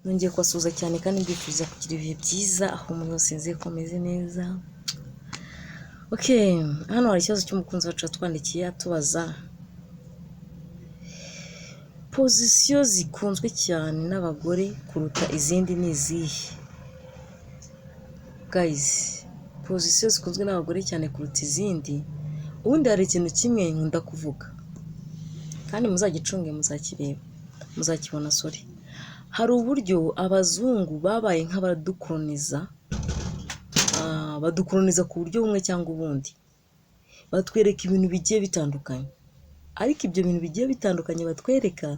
nongeye kubasuhuza cyane kandi mbifuza kugira ibihe byiza aho umuntu wese nzeye ko ameze neza. Hano hari ikibazo cy'umukunzi wacu watwandikiye atubaza pozisiyo zikunzwe cyane n'abagore kuruta izindi ni izihe? Guys, pozisiyo zikunzwe n'abagore cyane kuruta izindi, ubundi hari ikintu kimwe nkunda kuvuga kandi muzagicunge, muzakireba, muzakibona. Hari uburyo abazungu babaye nk'abadukoloniza, badukoloniza ku buryo bumwe cyangwa ubundi, batwereka ibintu bigiye bitandukanye, ariko ibyo bintu bigiye bitandukanye batwereka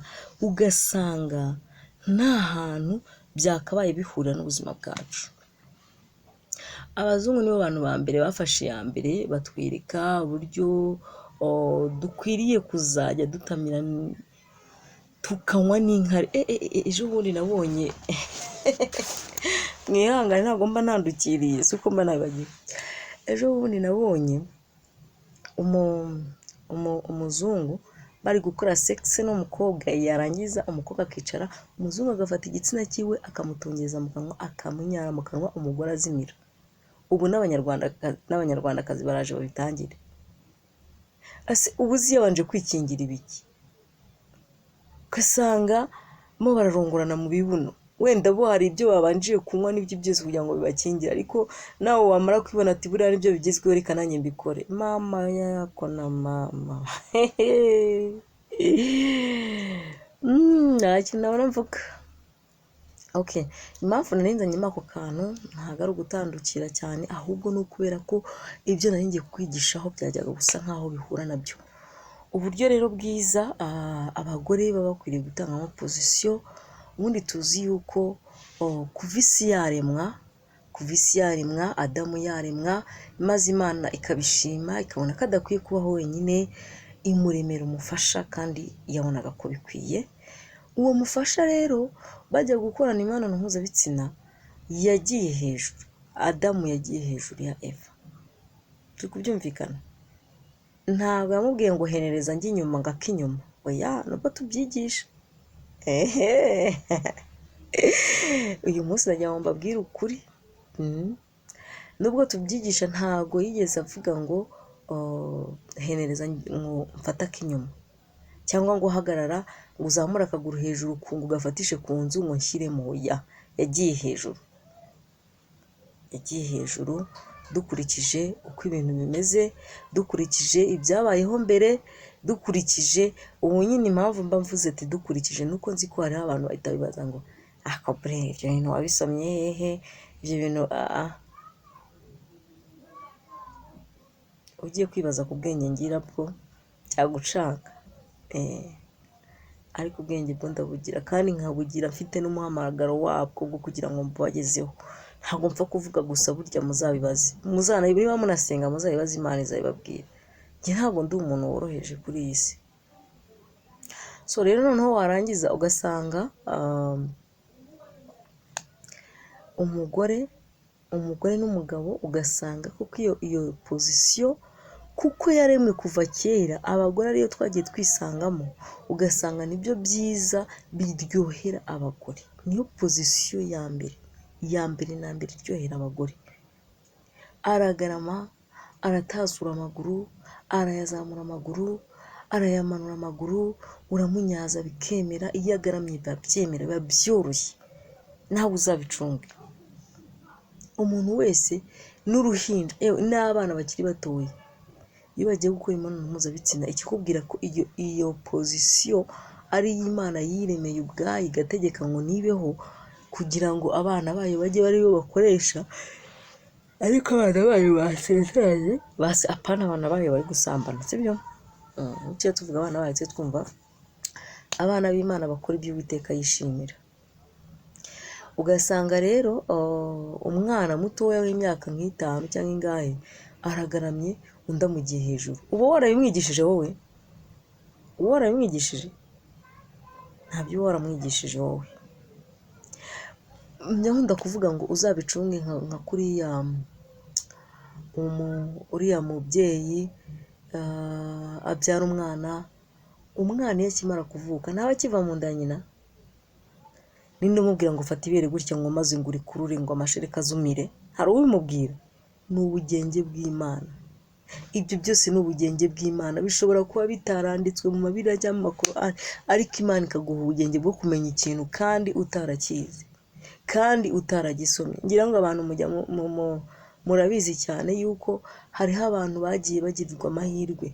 ugasanga nta hantu byakabaye bihurira n'ubuzima bwacu. Abazungu nibo bantu ba mbere bafashe iya mbere batwereka uburyo dukwiriye kuzajya dutamira tukanywa n'inkari. Ejo bundi nabonye mwihangane ntabwo mba ntandukiriye, si uko mba nabibagiwe. Ejo bundi nabonye umuzungu bari gukora sex n'umukobwa, yarangiza umukobwa akicara, umuzungu agafata igitsina cyiwe akamutungeza mu kanwa, akamunyara mu kanwa, umugore azimira. Ubu n'abanyarwandakazi baraje babitangire. Ubu yabanje kwikingira ibiki? Ugasanga mo bararongorana mu bibuno, wenda bo hari ibyo babanjiye kunywa n'ibyo byose kugira ngo bibakingire, ariko nawe wamara kwibona ati buriya nibyo bigezweho, reka nanjye mbikore. Mama yako na mama nta kintu nabona mvuga. Impamvu narinzanye ako kantu ntabwo ari ugutandukira cyane, ahubwo ni ukubera ko ibyo nari ngiye kukwigishaho byajyaga gusa nk'aho bihura nabyo. Uburyo rero bwiza abagore baba bakwiriye gutangamo pozisiyo, ubundi tuzi yuko kuva isi yaremwa, Adamu yaremwa, maze Imana ikabishima, ikabona ko adakwiye kubaho wenyine, imuremera umufasha kandi yabonaga ko bikwiye. Uwo mufasha rero bajya gukorana imibonano mpuzabitsina yagiye hejuru, Adamu yagiye hejuru ya Eva. Turi kubyumvikana? Ntabwo yamubwiye ngo henereza njye inyuma ngo ak'inyuma, oya, nubwo tubyigisha. Uyu munsi nagira ngo mbabwire ukuri, nubwo tubyigisha ntabwo yigeze avuga ngo henereza ngo mfate ak'inyuma, cyangwa ngo hagarara ngo uzamure akaguru hejuru ngo ugafatishe ku nzu ngo nshyiremo. Oya, yagiye hejuru dukurikije uko ibintu bimeze, dukurikije ibyabayeho mbere, dukurikije ubu nyine. Impamvu mba mvuze ati dukurikije nuko nzi ko hariho abantu bahita bibaza ngo akabure ibyo bintu wabisomye hehe, ibyo bintu ugiye kwibaza ku bwenge ngira bwo cyagucanga, ariko ubwenge bwo ndabugira kandi nkabugira mfite n'umuhamagaro wabwo bwo kugira ngo mbubagezeho. Ntabwo mpfa kuvuga gusa, burya muzabibaze, niba munasenga muzabibaze, Imana izabibabwira. Njye ntabwo ndi umuntu woroheje kuri iyi si. Rero noneho warangiza ugasanga umugore n'umugabo, ugasanga kuko iyo pozisiyo kuko yaremwe kuva kera, abagore ariyo twagiye twisangamo, ugasanga nibyo byiza biryohera abagore. Niyo pozisiyo ya mbere na mbere iryohera abagore. Aragarama, aratazura amaguru, arayazamura amaguru, arayamanura amaguru, uramunyaza bikemera. Iyo agaramye biba byemera, biba byoroshye, nawe uzabicunge. Umuntu wese n'uruhinja n'abana bakiri batoya, iyo bagiye gukora imibonano mpuzabitsina, ikikubwira ko iyo pozisiyo ari Imana yiremeye ubwayo, igategeka ngo nibeho kugira ngo abana bayo bajye baribo bakoresha, ariko abana bayo basezeranye apana abana bayo bari gusambana, sibyo? Icyo tuvuga abana bayo twumva abana b'Imana bakora ibyo Uwiteka yishimira. Ugasanga rero umwana mutoya w'imyaka nk'itanu cyangwa ingahe aragaramye, undi amugiye hejuru. Uba warabimwigishije wowe? Uba warabimwigishije? Ntabyo waramwigishije wowe. Nkunda kuvuga ngo uzabicunge nka kuriya uriya mubyeyi abyara umwana iyo akimara kuvuka, ntaba akiva mu nda nyina. ninde umubwira ngo fata ibere gutya ngo maze ngo urikurure ngo amashereka azumire? Hari ubimubwira? Ni ubugenge bw'Imana. Ibyo byose ni ubugenge bw'Imana, bishobora kuba bitaranditswe mu mabira cyangwa mu makorani, ariko Imana ikaguha ubugenge bwo kumenya ikintu kandi utarakizi, kandi utaragisomye. Ngira ngo abantu murabizi cyane yuko hariho abantu bagiye bagirirwa amahirwe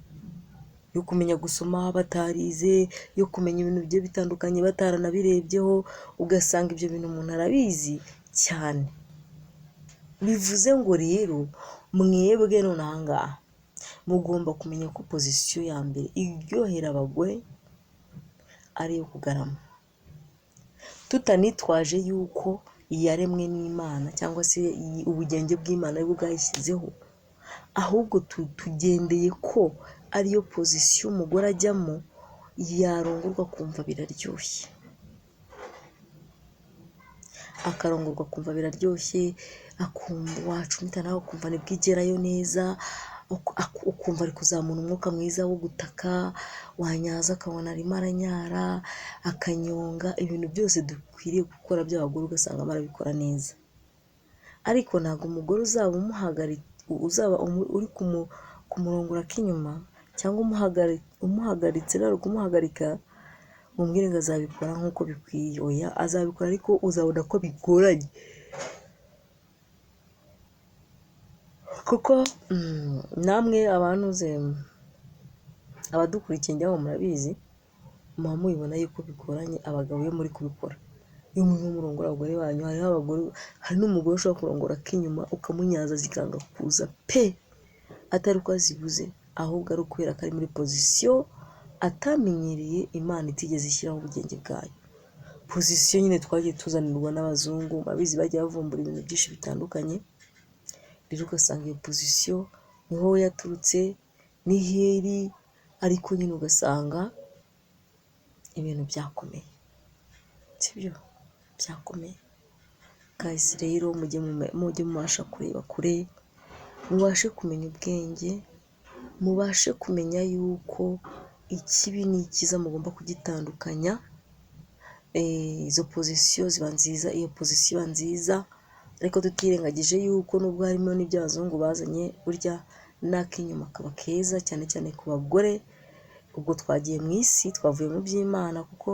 yo kumenya gusoma batarize, yo kumenya ibintu bigiye bitandukanye bataranabirebyeho, ugasanga ibyo bintu umuntu arabizi cyane. Bivuze ngo rero mwebwe none aha ngaha mugomba kumenya ko pozisiyo ya mbere iryohera abagore ari iyo kugarama, tutanitwaje yuko yaremwe n'Imana cyangwa se ubugenge bw'Imana aribwo bwayishyizeho, ahubwo tugendeye ko ariyo pozisiyo umugore ajyamo, yarongorwa kumva biraryoshye, akarongorwa kumva biraryoshye, akumva wacumita nawe ukumva ntibwigerayo neza, ukumva ari kuzamura umwuka mwiza wo gutaka, wanyaza akabona arimo aranyara, akanyonga. Ibintu byose dukwiriye gukora by'abagore ugasanga barabikora neza, ariko ntabwo umugore uzaba uri kumurongora k'inyuma cyangwa umuhagaritse rero kumuhagarika mubwire ngo azabikora nk'uko bikwiye. Oya, azabikora ariko uzabona ko bigoranye, kuko namwe abadukurikiye njyaho murabizi, muba mubibona yuko bigoranye abagabo iyo muri kubikora. Iyo muri murongora abagore banyu, hari n'umugore ushobora kurongora k'inyuma ukamunyaza zikanga kuza pe, atari uko azibuze, ahubwo ari ukubera ko ari muri pozisiyo atamenyereye, Imana itigeze ishyiraho ubugenge bwayo. Pozisiyo nyine twagiye tuzanirwa n'abazungu, babizi bagiye bavumbura ibintu byinshi bitandukanye, rero ugasanga iyo pozisiyo niho yaturutse n'iheri, ariko nyine ugasanga ibintu byakomeye, sibyo? Byakomeye. Guys, rero mujye mubasha kureba kure, mubashe kumenya ubwenge, mubashe kumenya yuko ikibi n'ikiza mugomba kugitandukanya. Izo pozisiyo ziba nziza, iyo pozisiyo iba nziza, ariko tutirengagije yuko nubwo harimo n'iby'abazungu bazanye, burya n'ak'inyuma kaba keza, cyane cyane ku bagore. Ubwo twagiye mu isi, twavuye mu by'Imana, kuko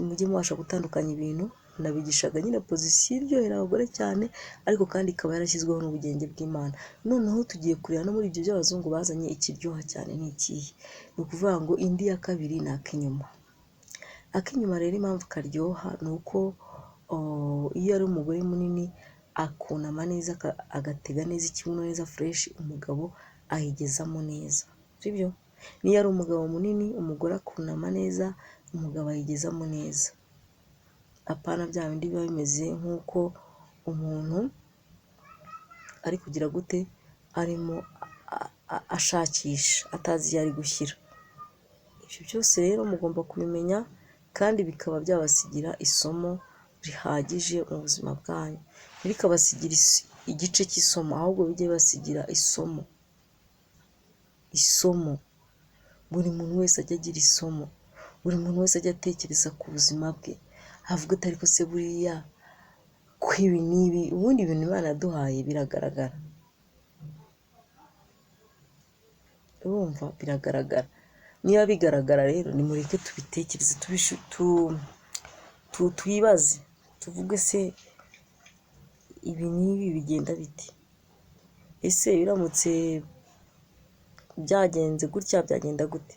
mujye mubasha gutandukanya ibintu. Nabigishaga nyine pozisiyo iryohera abagore cyane, ariko kandi ikaba yarashyizweho n'ubugenge bw'Imana. Noneho tugiye kureba no muri ibyo by'abazungu bazanye, ikiryoha cyane ni ikihe? Ni ukuvuga ngo indi ya kabiri ni ak'inyuma. Ak'inyuma rero impamvu karyoha ni uko iyo ari umugore munini akunama neza, agatega neza ikibuno neza fureshi, umugabo ayigezamo neza, sibyo? Niyo ari umugabo munini, umugore akunama neza, umugabo ayigezamo neza. Apana bya bindi biba bimeze nk'uko umuntu ari kugira gute, arimo ashakisha atazi iyo ari gushyira. Ibyo byose rero mugomba kubimenya, kandi bikaba byabasigira isomo rihagije mu buzima bwanyu. Ntibikabasigira igice cy'isomo, ahubwo bijye basigira isomo. Buri muntu wese ajya agira isomo, buri muntu wese ajya atekereza ku buzima bwe, avuga ati ariko se buriya ko ibi n'ibi, ubundi ibintu Imana yaduhaye biragaragara, urumva biragaragara. Niba bigaragara rero nimureke tubitekereze, twibaze, tuvuge se ibi n'ibi bigenda bite? Ese biramutse byagenze gutya byagenda gute?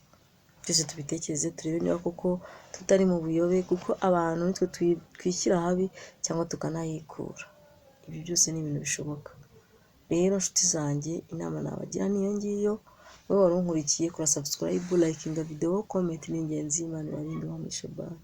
Byose tubitekereze, turebe niba koko tutari mu buyobe, kuko abantu nitwe twishyira habi cyangwa tukanahikura. Ibi byose ni ibintu bishoboka. Rero nshuti zanjye, inama nabagira niyo ngiyo. Wowe wari unkurikiye, kora subscribe, likinga video, comment ni ingenzi. Imana ibarinde, umugisha. Bye.